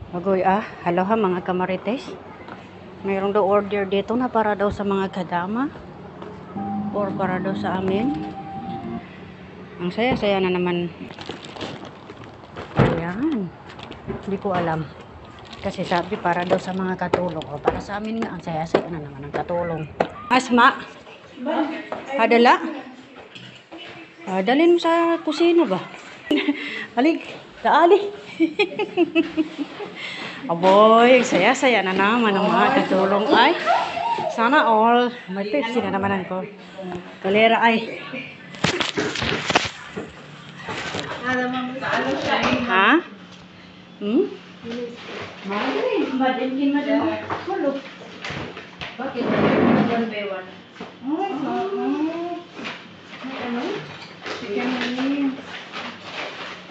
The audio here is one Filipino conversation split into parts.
Agoy hello ha mga kamarites. Mayroong daw order dito na para daw sa mga kadama or para daw sa amin. Ang saya-saya na naman. Ayan. Hindi ko alam. Kasi sabi para daw sa mga katulong. O para sa amin nga, ang saya-saya na naman ang katulong. Asma, hadala. Dalhin mo sa kusina ba? Alik, daali. Aboy, saya-saya na naman ang mga katulong ay. Sana all. May Pepsi na naman ako. Kalera ay. Ha? Madalhin mo. Bakit? One by one. Ano? Chicken wing.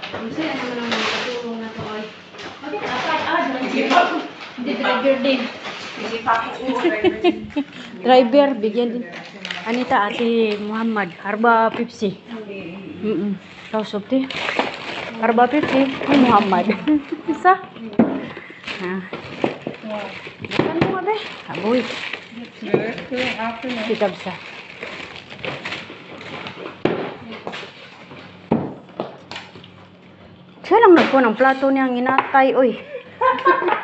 Ang saya naman ang mga katulong na to ay. Bakit apay? Hindi driver din. Driver, bigyan din. Anita, Ate Muhammad, Harba Pepsi. Kausap ti. Harba Pepsi, Muhammad. Isa. Bukan mo ba? Aboy. Kitab sa. Siya lang nagpo ng plato niyang inatay, oy.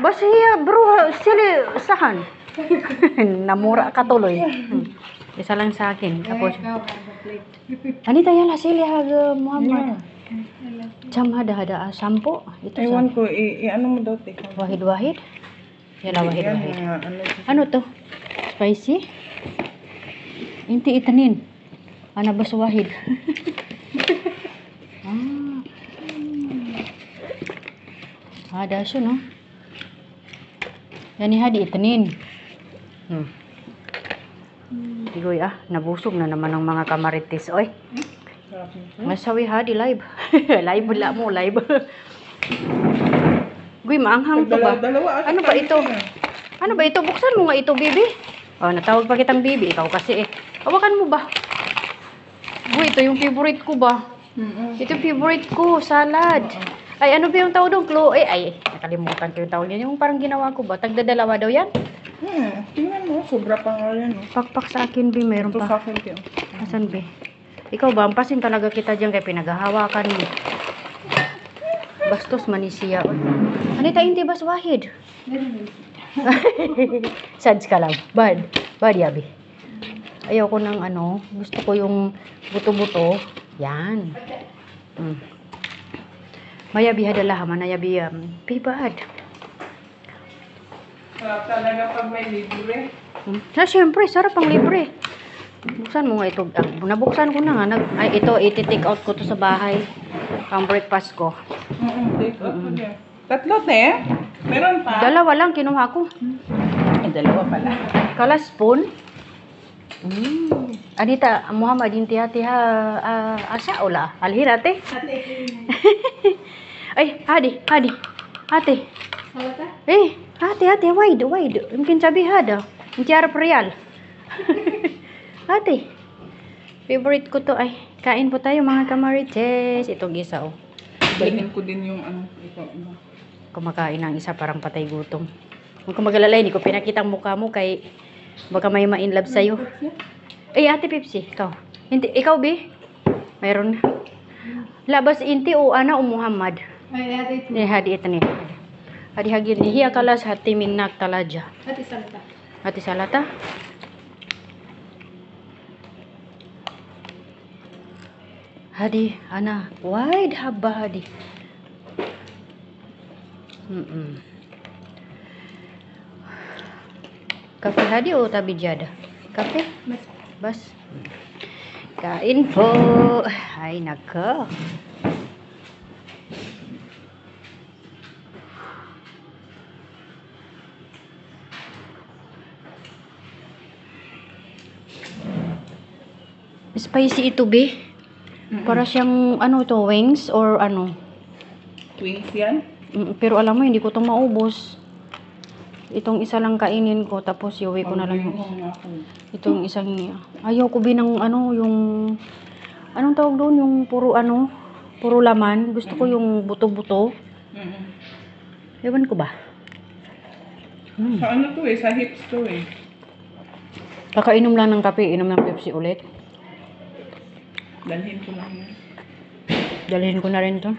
Basta hiya, bro, sili sahan. Namura ka tuloy. Isa lang sa akin. Tapos, Anita, yala sili hag Muhammad. Jam hada sampo. Ito ewan ko, ano mo daw, te? Wahid-wahid. Yala wahid-wahid. Ano to? Spicy? Inti itanin. Ana ba sa wahid? Ada siya, no? Yan hadi itanin. Igoy nabusog na naman ng mga kamarites, oy. Masawi hadi live. Live wala mo, live. Guy, maanghang to ba? Ano ba ito? Ano ba ito? Buksan mo nga ito, bibi. Oh, natawag pa kitang bibi. Ikaw kasi hawakan mo ba? Guy, ito yung favorite ko ba? Ito yung favorite ko, salad. Ay, ano ba yung tawag doon? Ay, nakalimutan ko yung tawag niya. Yung parang ginawa ko ba? Tagdadalawa daw yan? Tingnan mo, sobra pa nga yan. Pakpak sa akin, Bi. Mayroon Ito pa. sa akin, Bi. Asan, Bi? Ikaw ba? Ampasin talaga kita dyan kaya pinaghahawakan mo. Bastos manisiya. Anita, hindi ba swahid? Sads ka lang. Bad, yabi. Ayaw ko ng ano. Gusto ko yung buto-buto. Yan. Mayabi hadala ha, manayabi pibad. Sarap talaga pag may libre. Siyempre, sarap ang libre. Buksan mo nga ito. Nabuksan ko na nga. Ito, iti-take out ko to sa bahay. Pang breakfast ko. Take out ko dyan. Tatlo, te? Meron pa? Dalawa lang, kinuha ko. Dalawa pala. Kala spoon. Anita, Muhammad, yung tiha-tiha asa ula. Alhirate. Ay, hadi. Ate. Salata? Ate, wide. Mungkin sabi hada. Yung tiara real. Ate. Favorite ko to ay. Kain po tayo mga kamarites. Itong isa Dalhin ko din yung ito. Kumakain ng isa parang patay gutom. Huwag kang mag-alala, hindi ko pinakitang mukha mo kay baka may ma-inlove sa'yo. Ay, Ate Pepsi, ikaw. Hindi, ikaw, Bi? Mayroon. Labas inti o ana o Muhammad? Hadi ito ni. Hadi hagin ni hiya kalas hati minak talaja. Hati salata. Hadi, ana, wide haba hadi. Kafe hadi o tabi jada? Kafe? Bas. Kain po. Ay, nako. Spicy ito, Be. Para siyang, ano ito, wings or ano? Wings yan? Pero alam mo, hindi ko ito maubos. Itong isa lang kainin ko, tapos iuwi ko na lang yung itong isang, ayaw ko binang ano, yung, anong tawag doon, yung puro ano, puro laman. Gusto ko yung buto-buto. Ewan ko ba? Sa ano to eh, sa hips to eh. Kakainom lang ng kape, inom ng Pepsi ulit. Dalhin ko lang yan. Dalhin ko na rin to.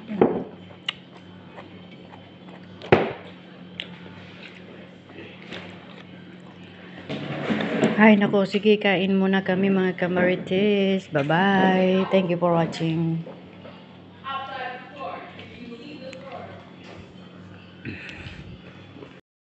Ay, nako, sige, kain muna kami mga kamarites. Bye-bye. Thank you for watching.